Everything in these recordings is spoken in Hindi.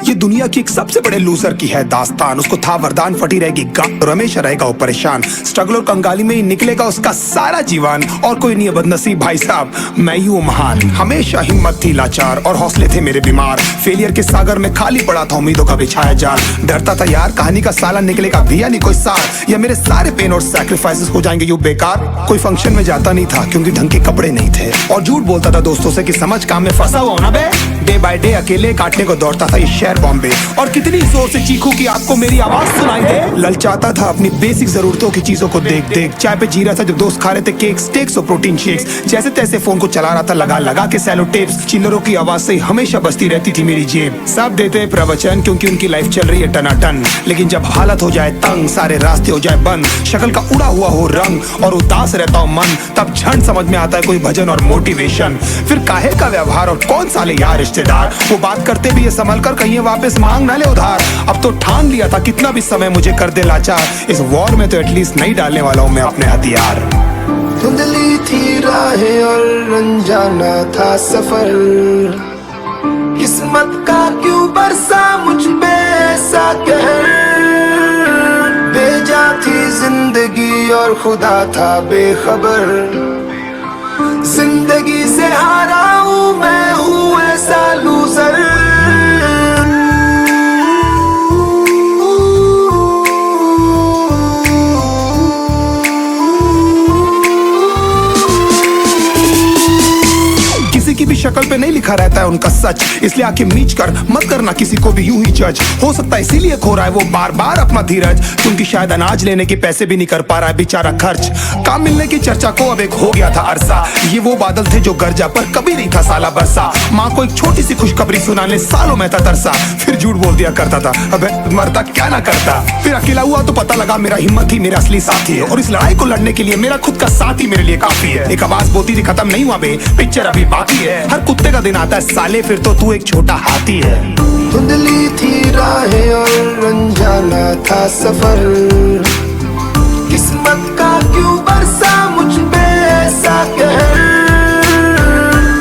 ये दुनिया की एक सबसे बड़े लूजर की है दास्तान। उसको था वरदान, फटी रहेगी गांठ और हमेशा रहेगा वो परेशान। स्ट्रगल और कंगाली में ही निकलेगा उसका सारा जीवन। और कोई नहीं है बदनसीब भाई साहब, मैं ही हूँ महान। हमेशा हिम्मत थी लाचार और हौसले थे मेरे बीमार। फेलियर के सागर में खाली पड़ा था उम्मीदों का बिछाया जाल। डरता था यार कहानी का साला निकलेगा भी या नहीं कोई सार, या मेरे सारे पेन और सैक्रिफाइसेस हो जाएंगे यूं बेकार। कोई फंक्शन में जाता नहीं था क्योंकि ढंग के कपड़े नहीं थे, और झूठ बोलता था दोस्तों से कि समझ काम में फंसा हुआ ना बे। डे बाय डे अकेले काटने को दौड़ता था ये शहर बॉम्बे। और कितनी जोर से चीखूं कि आपको मेरी आवाज सुनाई दे। ललचाता था अपनी बेसिक जरूरतों की चीजों को देख देख। चाय पे जी रहा था जब दोस्त खा रहे थे केक, स्टेक्स और प्रोटीन शेक्स। जैसे तैसे फोन को चला रहा था लगा लगा के सैलो टेप्स। चिल्लरों की आवाज से हमेशा बजती रहती थी मेरी जेब। सब देते प्रवचन क्योंकि उनकी लाइफ चल रही है टनाटन, लेकिन जब हालत हो जाए तंग, सारे रास्ते हो जाए बंद, शक्ल का उड़ा हुआ हो रंग और उदास रहता हो मन, तब झंड समझ में आता है कोई भजन और मोटिवेशन। फिर काहे का व्यवहार और कौन साले यार रिश्तेदार, वो बात करते भी ये संभल कर कहीं वापस मांग ना ले उधार। अब तो ठान लिया था कितना भी समय मुझे कर दे लाचार, इस वॉर में तो एटलीस्ट नहीं डालने वाला हूँ मैं अपने हथियार। धुंधली थी राहें और अनजाना था सफर, किस्मत का क्यों बरसा मुझ पे ऐसा कहर। बेजा थी जिंदगी और खुदा था बेखबर, जिंदगी से हारा हूँ मैं, हूँ ऐसा लूजर। की भी शक्ल पे नहीं लिखा रहता है उनका सच, इसलिए आंखें मीच कर मत करना किसी को भी यूं ही जज। हो सकता है इसीलिए खो रहा है वो बार बार अपना धीरज, क्योंकि शायद अनाज लेने के पैसे भी नहीं कर पा रहा है बेचारा खर्च। काम मिलने की चर्चा को अब एक हो गया था अरसा, ये वो बादल थे जो गरजा पर कभी नहीं था साला बरसा। माँ को एक छोटी सी खुशखबरी सुनाने सालों में था तरसा, फिर झूठ बोल दिया करता था अबे मरता क्या ना करता। फिर अकेला हुआ तो पता लगा मेरा हिम्मत ही मेरा असली साथी है, और इस लड़ाई को लड़ने के लिए मेरा खुद का साथ ही मेरे लिए काफी है। एक आवाज बोलती थी खत्म नहीं हुआ बे, पिक्चर अभी बाकी है। हर कुत्ते का दिन आता है साले, फिर तो तू एक छोटा हाथी है। धुंधली थी राहें और अनजाना था सफर, किस्मत का क्यों बरसा मुझ पे ऐसा कहर।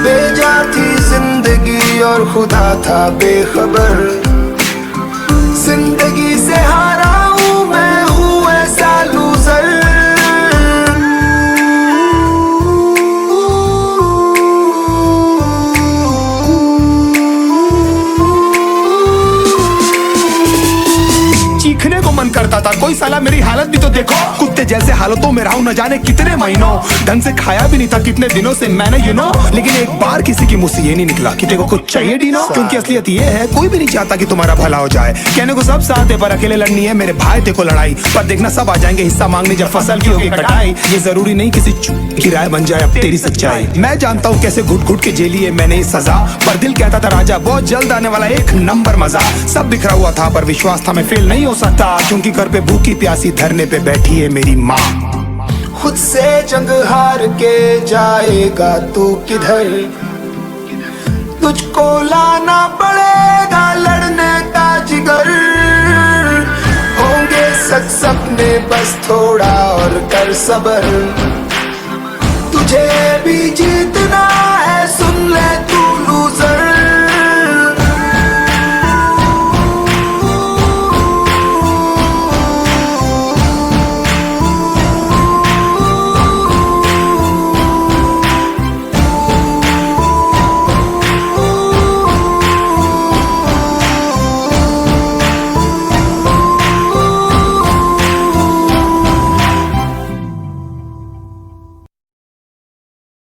बेजा थी जिंदगी और खुदा था बेखबर, जिंदगी से हारा हूँ मैं, हूँ ऐसा लूजर। चीखने को मन करता था कोई साला मेरी हालत भी तो देखो। कुत्ते जैसे हालतों में रहा हूं न जाने कितने महीनों, ढंग से खाया भी नहीं था कितने दिनों से मैंने लेकिन एक बार किसी की मुंह से ये नहीं निकला कि तेरे को कुछ चाहिए डीनो। क्योंकि असलियत ये है कोई भी नहीं चाहता कि तुम्हारा भला हो जाए। कहने को सब साथ है पर अकेले लड़नी है मेरे भाई तेरे को लड़ाई, पर देखना सब आ जाएंगे हिस्सा मांगने जब फसल की होगी कटाई। ये जरूरी नहीं किसी की राय बन जाए अब तेरी सच्चाई। मैं जानता हूँ कैसे घुट घुट के झेली है मैंने ये सजा, पर दिल कहता था राजा बहुत जल्द आने वाला एक नंबर मजा। सब बिखरा हुआ था पर विश्वास था मैं फेल नहीं हो सकता, क्योंकि घर पे भूखी प्यासी धरने पे बैठी है मेरी माँ। खुद से जंग हार के जाएगा तू किधर, तुझको लाना पड़ेगा लड़ने का जिगर। होंगे सच सपने बस थोड़ा और कर सबर, तुझे भी जीतना है सुन ले।